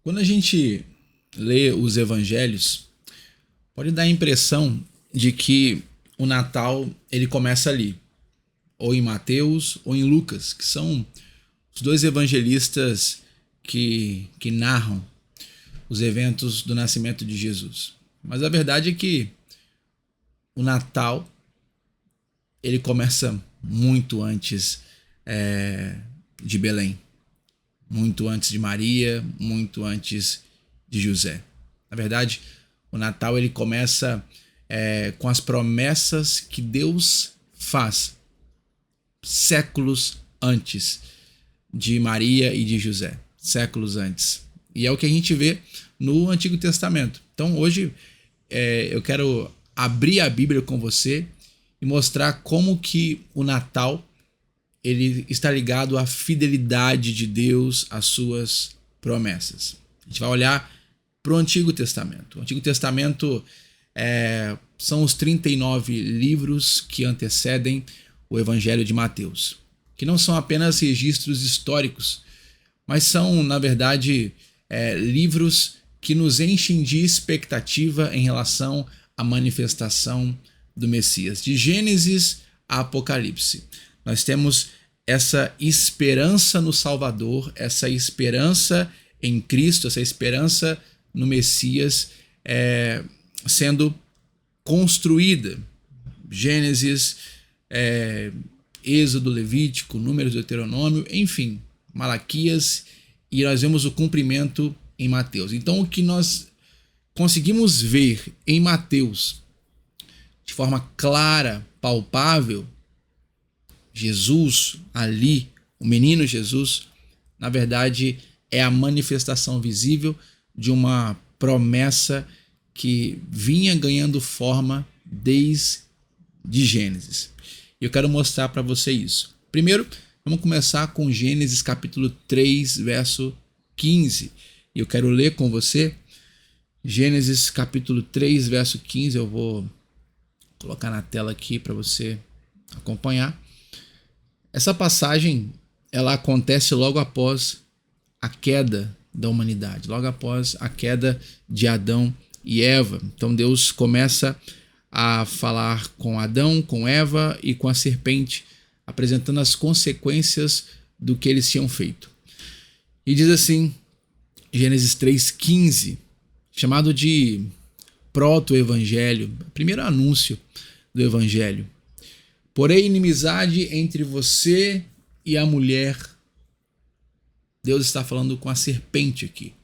Quando a gente lê os evangelhos, pode dar a impressão de que o Natal ele começa ali, ou em Mateus ou em Lucas, que são os dois evangelistas que narram os eventos do nascimento de Jesus. Mas a verdade é que o Natal ele começa muito antes de Belém, muito antes de Maria, muito antes de José. Na verdade, o Natal ele começa com as promessas que Deus faz séculos antes de Maria e de José, séculos antes. E é o que a gente vê no Antigo Testamento. Então hoje eu quero abrir a Bíblia com você e mostrar como que o Natal ele está ligado à fidelidade de Deus às suas promessas. A gente vai olhar para o Antigo Testamento. O Antigo Testamento são os 39 livros que antecedem o Evangelho de Mateus, que não são apenas registros históricos, mas são, na verdade, livros que nos enchem de expectativa em relação à manifestação do Messias. De Gênesis a Apocalipse, nós temos essa esperança no Salvador, essa esperança em Cristo, essa esperança no Messias sendo construída. Gênesis, Êxodo, Levítico, Números, Deuteronômio, enfim, Malaquias, e nós vemos o cumprimento em Mateus. Então, o que nós conseguimos ver em Mateus de forma clara, palpável, Jesus ali, o menino Jesus, na verdade é a manifestação visível de uma promessa que vinha ganhando forma desde Gênesis. E eu quero mostrar para você isso. Primeiro, vamos começar com Gênesis capítulo 3, verso 15. E eu quero ler com você Gênesis capítulo 3, verso 15. Eu vou colocar na tela aqui para você acompanhar. Essa passagem ela acontece logo após a queda da humanidade, logo após a queda de Adão e Eva. Então Deus começa a falar com Adão, com Eva e com a serpente, apresentando as consequências do que eles tinham feito. E diz assim, Gênesis 3,15, chamado de proto-evangelho, primeiro anúncio do evangelho. Porém, inimizade entre você e a mulher. Deus está falando com a serpente aqui.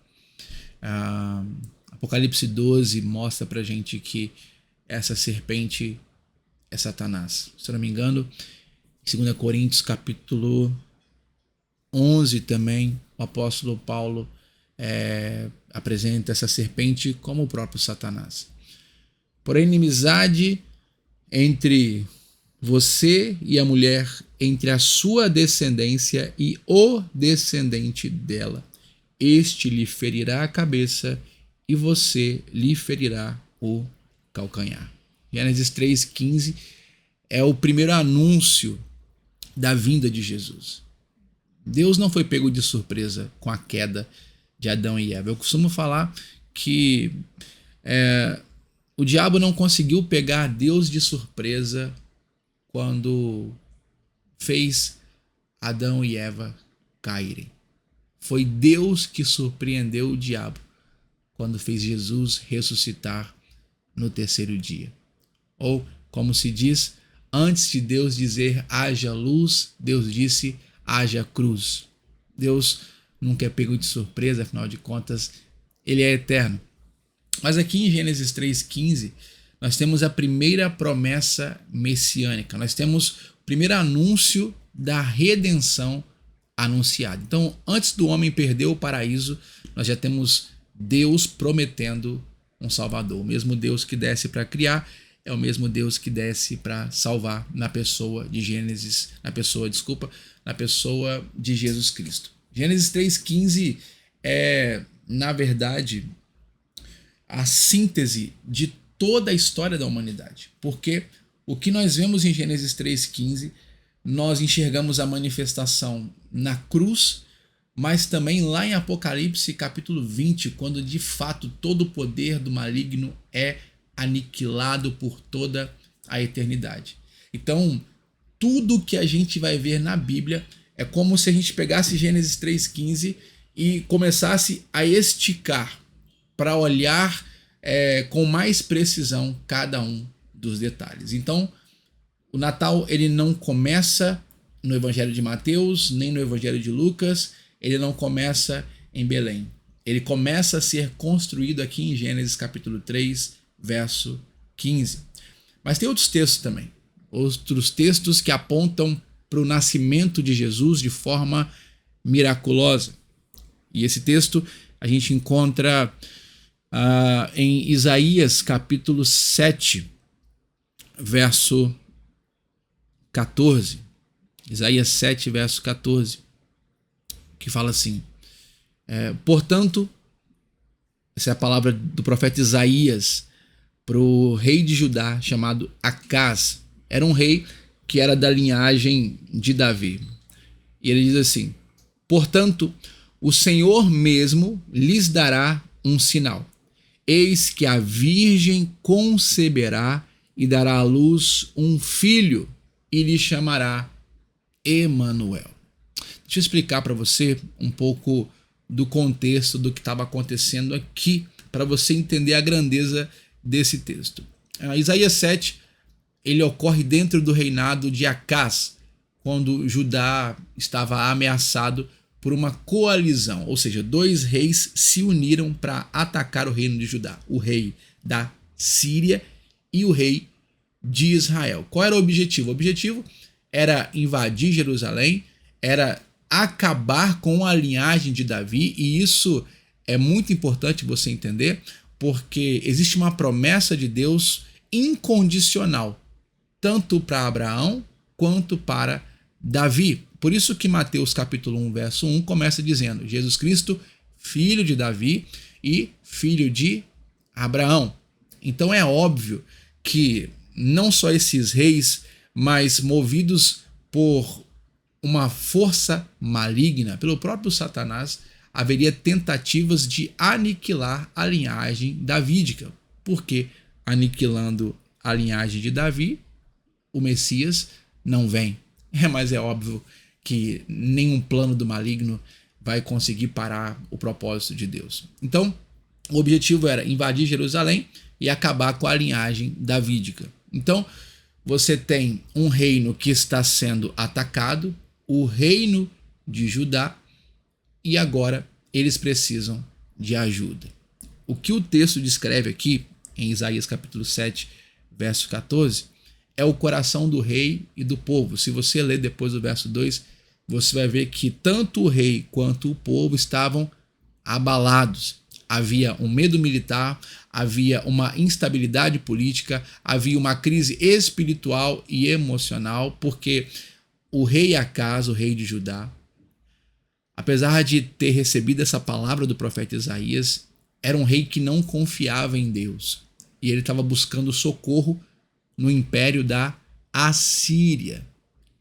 Apocalipse 12 mostra pra gente que essa serpente é Satanás. Se eu não me engano, em 2 Coríntios capítulo 11 também, o apóstolo Paulo apresenta essa serpente como o próprio Satanás. Porém, inimizade entre você e a mulher, entre a sua descendência e o descendente dela. Este lhe ferirá a cabeça e você lhe ferirá o calcanhar. Gênesis 3,15 é o primeiro anúncio da vinda de Jesus. Deus não foi pego de surpresa com a queda de Adão e Eva. Eu costumo falar que o diabo não conseguiu pegar Deus de surpresa quando fez Adão e Eva caírem. Foi Deus que surpreendeu o diabo quando fez Jesus ressuscitar no terceiro dia. Ou, como se diz, antes de Deus dizer haja luz, Deus disse haja cruz. Deus nunca é pego de surpresa, afinal de contas, ele é eterno. Mas aqui em Gênesis 3,15, nós temos a primeira promessa messiânica. Nós temos o primeiro anúncio da redenção anunciada. Então, antes do homem perder o paraíso, nós já temos Deus prometendo um Salvador. O mesmo Deus que desce para criar é o mesmo Deus que desce para salvar na pessoa de na pessoa de Jesus Cristo. Gênesis 3,15 é, na verdade, a síntese de toda a história da humanidade. Porque o que nós vemos em Gênesis 3,15, nós enxergamos a manifestação na cruz mas também lá em Apocalipse capítulo 20, quando de fato todo o poder do maligno é aniquilado por toda a eternidade. Então, tudo que a gente vai ver na Bíblia é como se a gente pegasse Gênesis 3,15 e começasse a esticar para olhar com mais precisão cada um dos detalhes. Então, o Natal ele não começa no Evangelho de Mateus, nem no Evangelho de Lucas, ele não começa em Belém. Ele começa a ser construído aqui em Gênesis capítulo 3, verso 15. Mas tem outros textos também. Outros textos que apontam para o nascimento de Jesus de forma miraculosa. E esse texto a gente encontra em Isaías capítulo 7, verso 14. Isaías 7, verso 14, que fala assim: portanto, essa é a palavra do profeta Isaías para o rei de Judá chamado Acaz. Era um rei que era da linhagem de Davi. E ele diz assim: portanto, o Senhor mesmo lhes dará um sinal. Eis que a virgem conceberá e dará à luz um filho e lhe chamará Emanuel. Deixa eu explicar para você um pouco do contexto do que estava acontecendo aqui, para você entender a grandeza desse texto. Isaías 7, ele ocorre dentro do reinado de Acaz, quando Judá estava ameaçado por uma coalizão, ou seja, dois reis se uniram para atacar o reino de Judá, o rei da Síria e o rei de Israel. Qual era o objetivo? O objetivo era invadir Jerusalém, era acabar com a linhagem de Davi, e isso é muito importante você entender, porque existe uma promessa de Deus incondicional, tanto para Abraão quanto para Davi. Por isso que Mateus capítulo 1, verso 1 começa dizendo: Jesus Cristo, filho de Davi e filho de Abraão. Então é óbvio que não só esses reis, mas movidos por uma força maligna, pelo próprio Satanás, haveria tentativas de aniquilar a linhagem davídica. Porque aniquilando a linhagem de Davi, o Messias não vem. Mas é óbvio que nenhum plano do maligno vai conseguir parar o propósito de Deus. Então, o objetivo era invadir Jerusalém e acabar com a linhagem davídica. Então, você tem um reino que está sendo atacado, o reino de Judá, e agora eles precisam de ajuda. O que o texto descreve aqui, em Isaías capítulo 7, verso 14, é o coração do rei e do povo. Se você ler depois do verso 2, você vai ver que tanto o rei quanto o povo estavam abalados. Havia um medo militar, havia uma instabilidade política, havia uma crise espiritual e emocional, porque o rei Acaz, o rei de Judá, apesar de ter recebido essa palavra do profeta Isaías, era um rei que não confiava em Deus. E ele estava buscando socorro no império da Assíria.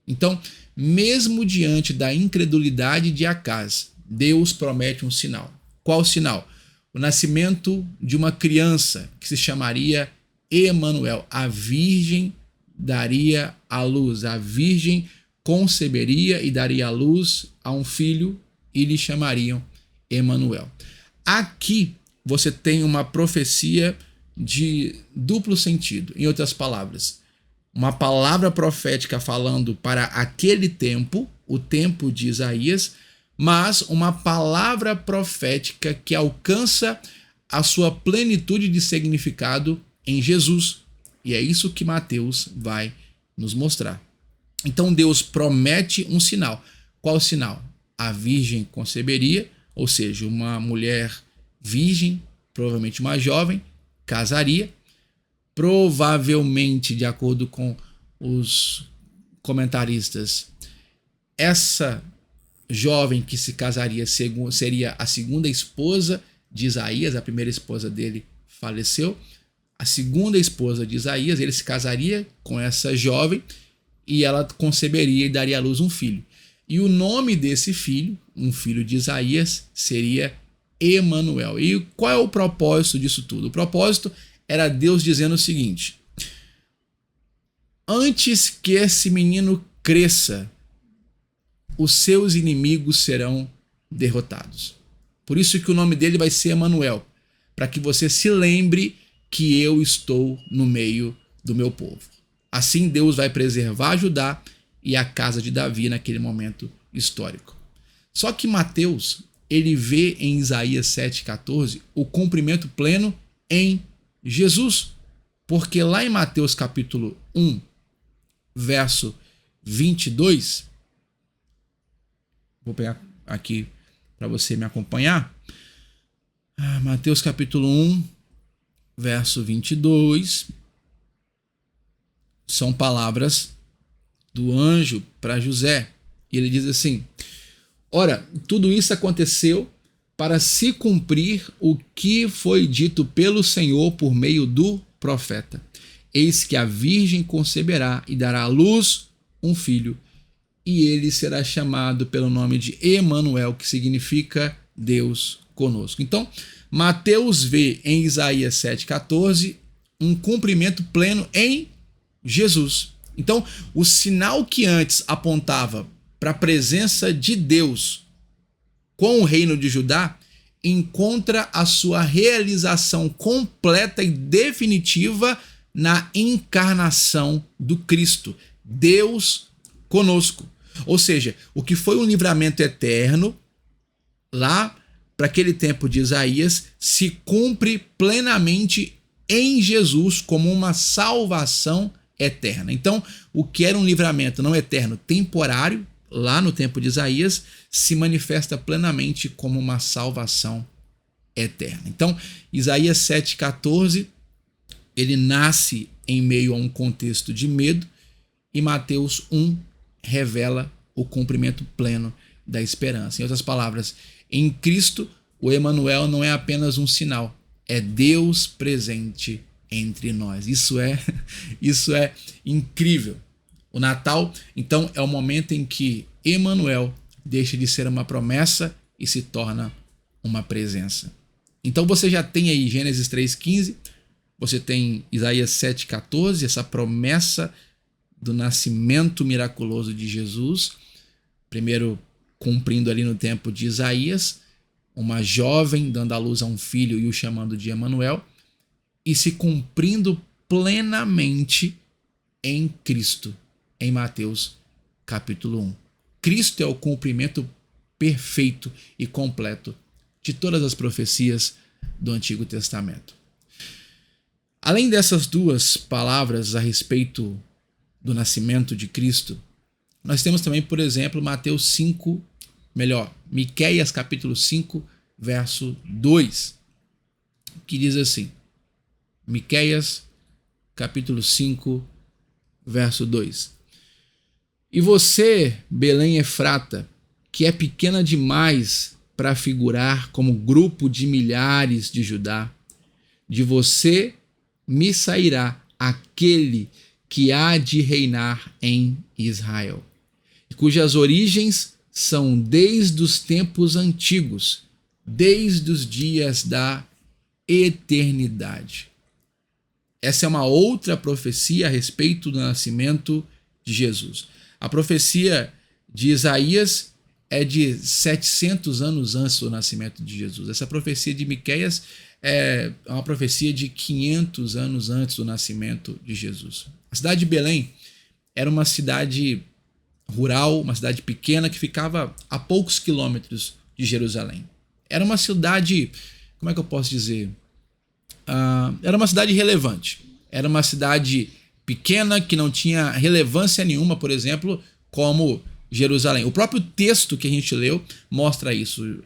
Então, mesmo diante da incredulidade de Acaz, Deus promete um sinal. Qual o sinal? O nascimento de uma criança que se chamaria Emanuel. A virgem daria à luz, a virgem conceberia e daria à luz a um filho e lhe chamariam Emanuel. Aqui você tem uma profecia de duplo sentido. Em outras palavras, uma palavra profética falando para aquele tempo, o tempo de Isaías, mas uma palavra profética que alcança a sua plenitude de significado em Jesus. E é isso que Mateus vai nos mostrar. Então Deus promete um sinal. Qual o sinal? A virgem conceberia, ou seja, uma mulher virgem, provavelmente uma jovem, casaria. Provavelmente, de acordo com os comentaristas, essa jovem que se casaria seria a segunda esposa de Isaías. A primeira esposa dele faleceu. A segunda esposa de Isaías, ele se casaria com essa jovem e ela conceberia e daria à luz um filho. E o nome desse filho, um filho de Isaías, seria Emanuel. E qual é o propósito disso tudo? O propósito era Deus dizendo o seguinte: antes que esse menino cresça, os seus inimigos serão derrotados. Por isso que o nome dele vai ser Emanuel, para que você se lembre que eu estou no meio do meu povo. Assim Deus vai preservar Judá e a casa de Davi naquele momento histórico. Só que Mateus, ele vê em Isaías 7,14 o cumprimento pleno em Jesus. Porque lá em Mateus capítulo 1, verso 22, vou pegar aqui para você me acompanhar. Mateus capítulo 1, verso 22, são palavras do anjo para José. E ele diz assim: ora, tudo isso aconteceu para se cumprir o que foi dito pelo Senhor por meio do profeta. Eis que a virgem conceberá e dará à luz um filho, e ele será chamado pelo nome de Emanuel, que significa Deus conosco. Então, Mateus vê em Isaías 7,14 um cumprimento pleno em Jesus. Então, o sinal que antes apontava para a presença de Deus com o reino de Judá encontra a sua realização completa e definitiva na encarnação do Cristo, Deus conosco. Ou seja, o que foi um livramento eterno lá para aquele tempo de Isaías se cumpre plenamente em Jesus como uma salvação eterna. Então, o que era um livramento não eterno, temporário, lá no tempo de Isaías, se manifesta plenamente como uma salvação eterna. Então, Isaías 7,14, ele nasce em meio a um contexto de medo, e Mateus 1 revela o cumprimento pleno da esperança. Em outras palavras, em Cristo, o Emanuel não é apenas um sinal, é Deus presente entre nós. Isso é incrível. O Natal, então, é o momento em que Emanuel deixa de ser uma promessa e se torna uma presença. Então você já tem aí Gênesis 3,15, você tem Isaías 7,14, essa promessa do nascimento miraculoso de Jesus, primeiro cumprindo ali no tempo de Isaías, uma jovem dando à luz a um filho e o chamando de Emanuel, e se cumprindo plenamente em Cristo, em Mateus capítulo 1. Cristo é o cumprimento perfeito e completo de todas as profecias do Antigo Testamento. Além dessas duas palavras a respeito do nascimento de Cristo, nós temos também, por exemplo, Miqueias capítulo 5, verso 2, que diz assim, Miqueias capítulo 5, verso 2. E você, Belém Efrata, que é pequena demais para figurar como grupo de milhares de Judá, de você me sairá aquele que há de reinar em Israel, cujas origens são desde os tempos antigos, desde os dias da eternidade. Essa é uma outra profecia a respeito do nascimento de Jesus. A profecia de Isaías é de 700 anos antes do nascimento de Jesus. Essa profecia de Miqueias é uma profecia de 500 anos antes do nascimento de Jesus. A cidade de Belém era uma cidade rural, uma cidade pequena que ficava a poucos quilômetros de Jerusalém. Era uma cidade, como é que eu posso dizer? Era uma cidade relevante. Era uma cidade pequena que não tinha relevância nenhuma, por exemplo, como Jerusalém. O próprio texto que a gente leu mostra isso.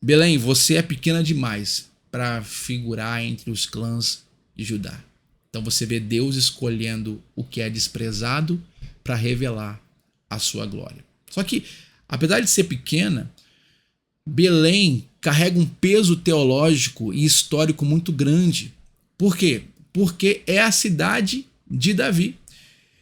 Belém, você é pequena demais para figurar entre os clãs de Judá. Então você vê Deus escolhendo o que é desprezado para revelar a sua glória. Só que, apesar de ser pequena, Belém carrega um peso teológico e histórico muito grande. Por quê? Porque é a cidade de Davi.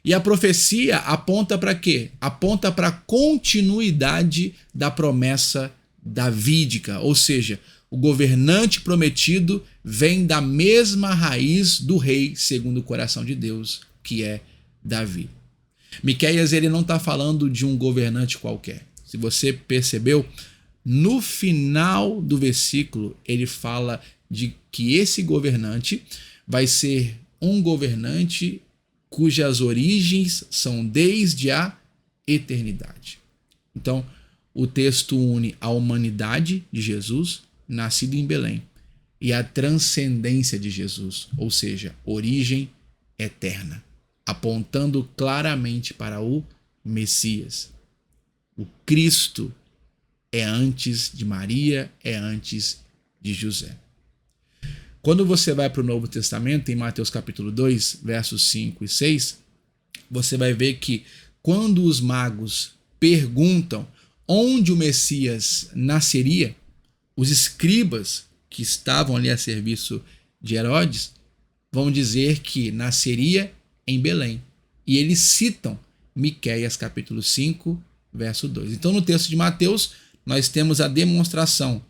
E a profecia aponta para quê? Aponta para a continuidade da promessa davídica, ou seja, o governante prometido vem da mesma raiz do rei segundo o coração de Deus, que é Davi. Miqueias, ele não está falando de um governante qualquer. Se você percebeu, no final do versículo ele fala de que esse governante vai ser um governante cujas origens são desde a eternidade. Então, o texto une a humanidade de Jesus, nascido em Belém, e a transcendência de Jesus, ou seja, origem eterna, apontando claramente para o Messias. O Cristo é antes de Maria, é antes de José. Quando você vai para o Novo Testamento, em Mateus capítulo 2, versos 5 e 6, você vai ver que quando os magos perguntam onde o Messias nasceria, os escribas que estavam ali a serviço de Herodes vão dizer que nasceria em Belém. E eles citam Miqueias capítulo 5, verso 2. Então, no texto de Mateus, nós temos a demonstração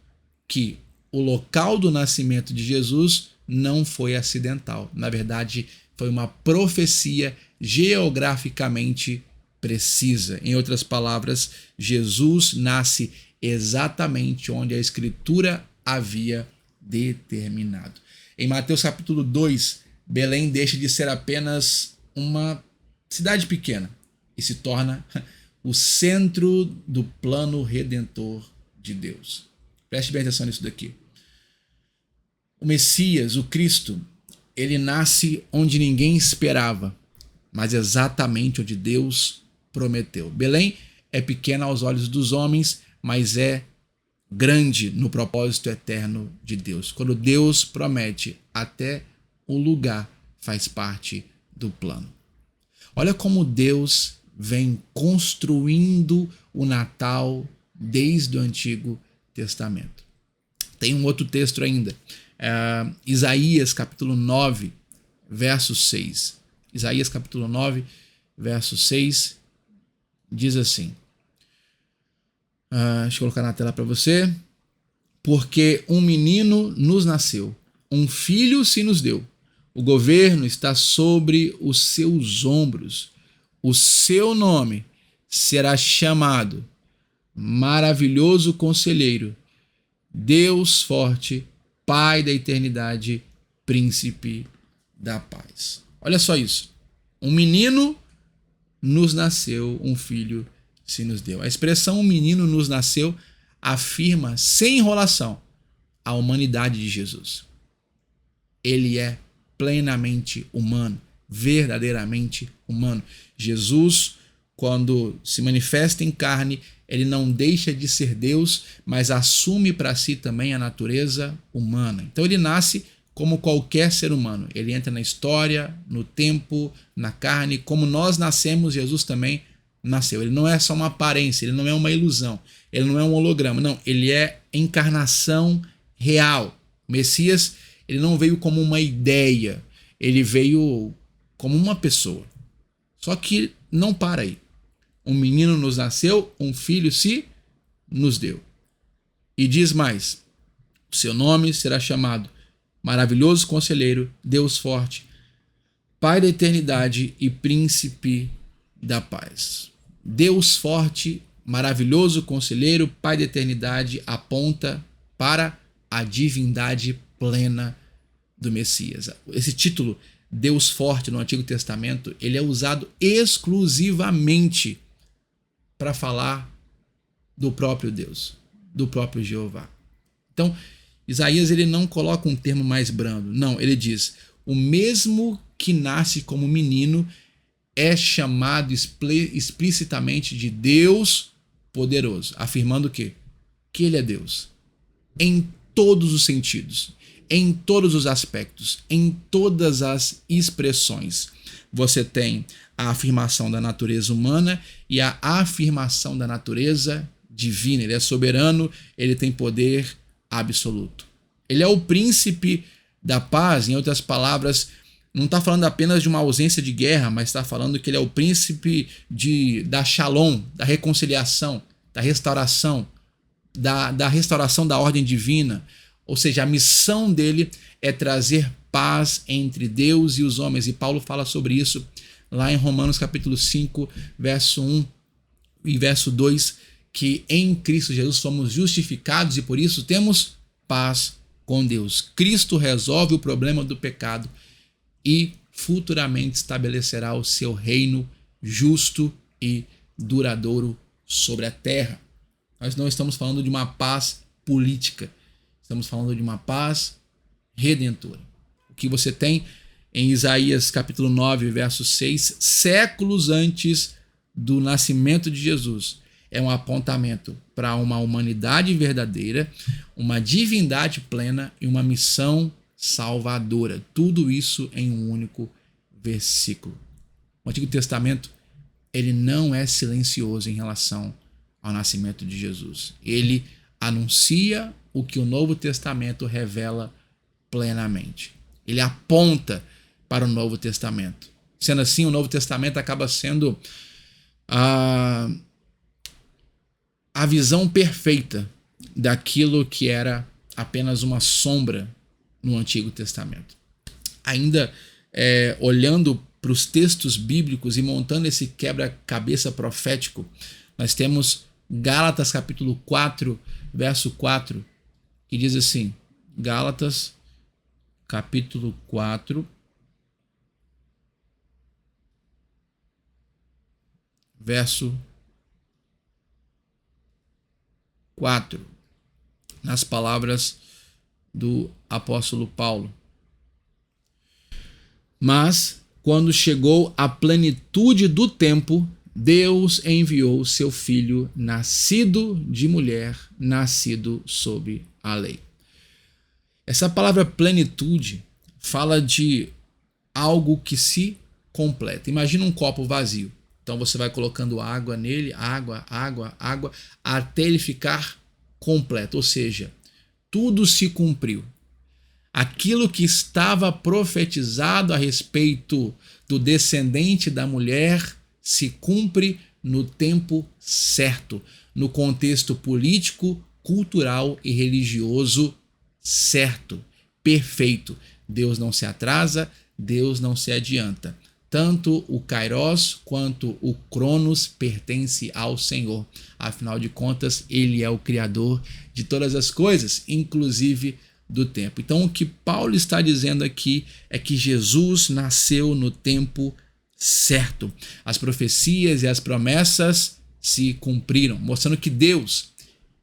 que o local do nascimento de Jesus não foi acidental. Na verdade, foi uma profecia geograficamente precisa. Em outras palavras, Jesus nasce exatamente onde a Escritura havia determinado. Em Mateus capítulo 2, Belém deixa de ser apenas uma cidade pequena e se torna o centro do plano redentor de Deus. Preste bem atenção nisso daqui. O Messias, o Cristo, ele nasce onde ninguém esperava, mas exatamente onde Deus prometeu. Belém é pequena aos olhos dos homens, mas é grande no propósito eterno de Deus. Quando Deus promete, até o lugar faz parte do plano. Olha como Deus vem construindo o Natal desde o Antigo Testamento. Tem um outro texto ainda, Isaías capítulo 9, verso 6. Isaías capítulo 9, verso 6, diz assim, deixa eu colocar na tela para você. Porque um menino nos nasceu, um filho se nos deu, o governo está sobre os seus ombros, o seu nome será chamado Maravilhoso Conselheiro, Deus Forte, Pai da Eternidade, Príncipe da Paz. Olha só isso. Um menino nos nasceu, um filho se nos deu. A expressão um menino nos nasceu afirma, sem enrolação, a humanidade de Jesus. Ele é plenamente humano, verdadeiramente humano. Jesus, quando se manifesta em carne, ele não deixa de ser Deus, mas assume para si também a natureza humana. Então ele nasce como qualquer ser humano. Ele entra na história, no tempo, na carne. Como nós nascemos, Jesus também nasceu. Ele não é só uma aparência, ele não é uma ilusão, ele não é um holograma. Não, ele é encarnação real. O Messias, ele não veio como uma ideia, ele veio como uma pessoa. Só que não para aí. Um menino nos nasceu, um filho se nos deu. E diz mais, o seu nome será chamado Maravilhoso Conselheiro, Deus Forte, Pai da Eternidade e Príncipe da Paz. Deus Forte, Maravilhoso Conselheiro, Pai da Eternidade aponta para a divindade plena do Messias. Esse título, Deus Forte, no Antigo Testamento, ele é usado exclusivamente para falar do próprio Deus, do próprio Jeová. Então, Isaías ele não coloca um termo mais brando. Não, ele diz, o mesmo que nasce como menino é chamado explicitamente de Deus poderoso, afirmando o quê? Que ele é Deus. Em todos os sentidos, em todos os aspectos, em todas as expressões. Você tem a afirmação da natureza humana e a afirmação da natureza divina. Ele é soberano, ele tem poder absoluto. Ele é o príncipe da paz, em outras palavras, não está falando apenas de uma ausência de guerra, mas está falando que ele é o príncipe da Shalom, da reconciliação, da restauração, da restauração da ordem divina. Ou seja, a missão dele é trazer paz entre Deus e os homens. E Paulo fala sobre isso lá em Romanos capítulo 5, verso 1 e verso 2, que em Cristo Jesus fomos justificados e por isso temos paz com Deus. Cristo resolve o problema do pecado e futuramente estabelecerá o seu reino justo e duradouro sobre a terra. Nós não estamos falando de uma paz política, estamos falando de uma paz redentora. O que você tem em Isaías capítulo 9, verso 6, séculos antes do nascimento de Jesus, é um apontamento para uma humanidade verdadeira, uma divindade plena e uma missão salvadora. Tudo isso em um único versículo. O Antigo Testamento, ele não é silencioso em relação ao nascimento de Jesus. Ele anuncia o que o Novo Testamento revela plenamente. Ele aponta para o Novo Testamento. Sendo assim, o Novo Testamento acaba sendo a visão perfeita daquilo que era apenas uma sombra no Antigo Testamento. Ainda olhando para os textos bíblicos e montando esse quebra-cabeça profético, nós temos Gálatas capítulo 4, verso 4, que diz assim, Gálatas capítulo 4, verso 4, nas palavras do apóstolo Paulo. Mas, quando chegou a plenitude do tempo, Deus enviou seu filho, nascido de mulher, nascido sob a lei. Essa palavra plenitude fala de algo que se completa. Imagina um copo vazio. Então você vai colocando água nele, água, até ele ficar completo. Ou seja, tudo se cumpriu. Aquilo que estava profetizado a respeito do descendente da mulher se cumpre no tempo certo, no contexto político, cultural e religioso certo, perfeito. Deus não se atrasa, Deus não se adianta. Tanto o Kairos quanto o Cronos pertence ao Senhor. Afinal de contas, ele é o Criador de todas as coisas, inclusive do tempo. Então, o que Paulo está dizendo aqui é que Jesus nasceu no tempo certo. As profecias e as promessas se cumpriram, mostrando que Deus,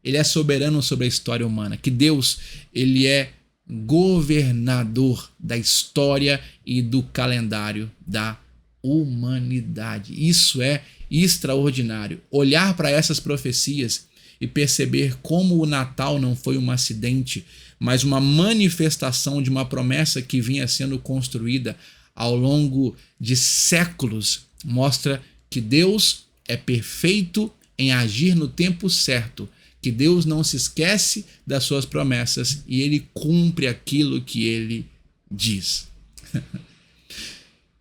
ele é soberano sobre a história humana, que Deus, ele é governador da história e do calendário da humanidade. Isso é extraordinário. Olhar para essas profecias e perceber como o Natal não foi um acidente, mas uma manifestação de uma promessa que vinha sendo construída ao longo de séculos, mostra que Deus é perfeito em agir no tempo certo, que Deus não se esquece das suas promessas e ele cumpre aquilo que ele diz.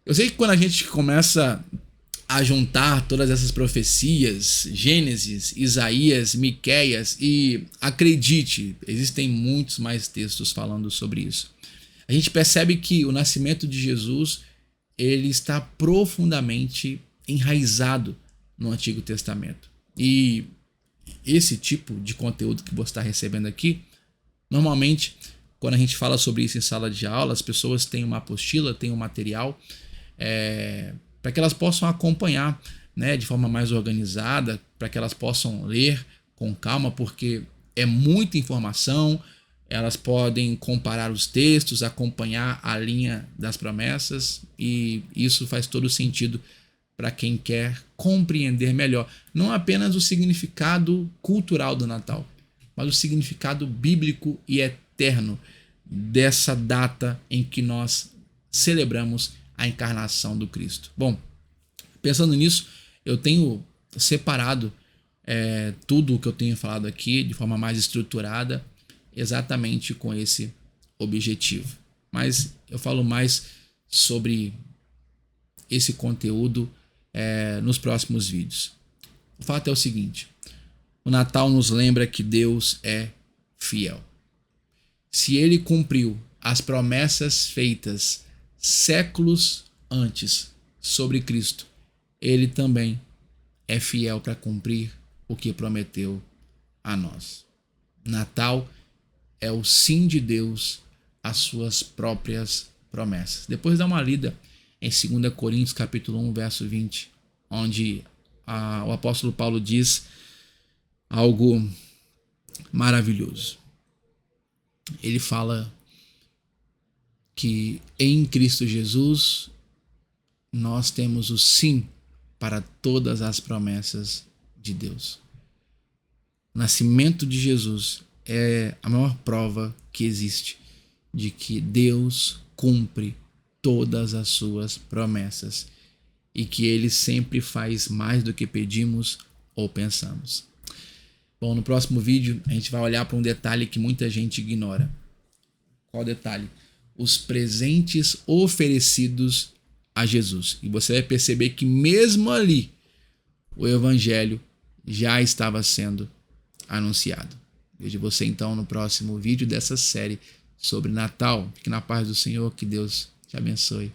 Eu sei que quando a gente começa a juntar todas essas profecias, Gênesis, Isaías, Miqueias, e acredite, existem muitos mais textos falando sobre isso, a gente percebe que o nascimento de Jesus, ele está profundamente enraizado no Antigo Testamento. E esse tipo de conteúdo que você está recebendo aqui, normalmente, quando a gente fala sobre isso em sala de aula, as pessoas têm uma apostila, têm um material, para que elas possam acompanhar, né, de forma mais organizada, para que elas possam ler com calma, porque é muita informação, elas podem comparar os textos, acompanhar a linha das promessas, e isso faz todo sentido para quem quer compreender melhor, não apenas o significado cultural do Natal, mas o significado bíblico e eterno dessa data em que nós celebramos a encarnação do Cristo. Bom, pensando nisso, eu tenho separado tudo o que eu tenho falado aqui de forma mais estruturada, exatamente com esse objetivo. Mas eu falo mais sobre esse conteúdo nos próximos vídeos. O fato é o seguinte: o Natal nos lembra que Deus é fiel. Se ele cumpriu as promessas feitas séculos antes sobre Cristo, ele também é fiel para cumprir o que prometeu a nós. Natal é o sim de Deus às suas próprias promessas. Depois dá uma lida em 2 Coríntios capítulo 1, verso 20, onde o apóstolo Paulo diz algo maravilhoso. Ele fala que em Cristo Jesus nós temos o sim para todas as promessas de Deus. O nascimento de Jesus é a maior prova que existe de que Deus cumpre todas as suas promessas e que ele sempre faz mais do que pedimos ou pensamos. Bom, no próximo vídeo a gente vai olhar para um detalhe que muita gente ignora. Qual detalhe? Os presentes oferecidos a Jesus. E você vai perceber que mesmo ali o evangelho já estava sendo anunciado. Vejo você então no próximo vídeo dessa série sobre Natal. Fique na paz do Senhor, que Deus te abençoe.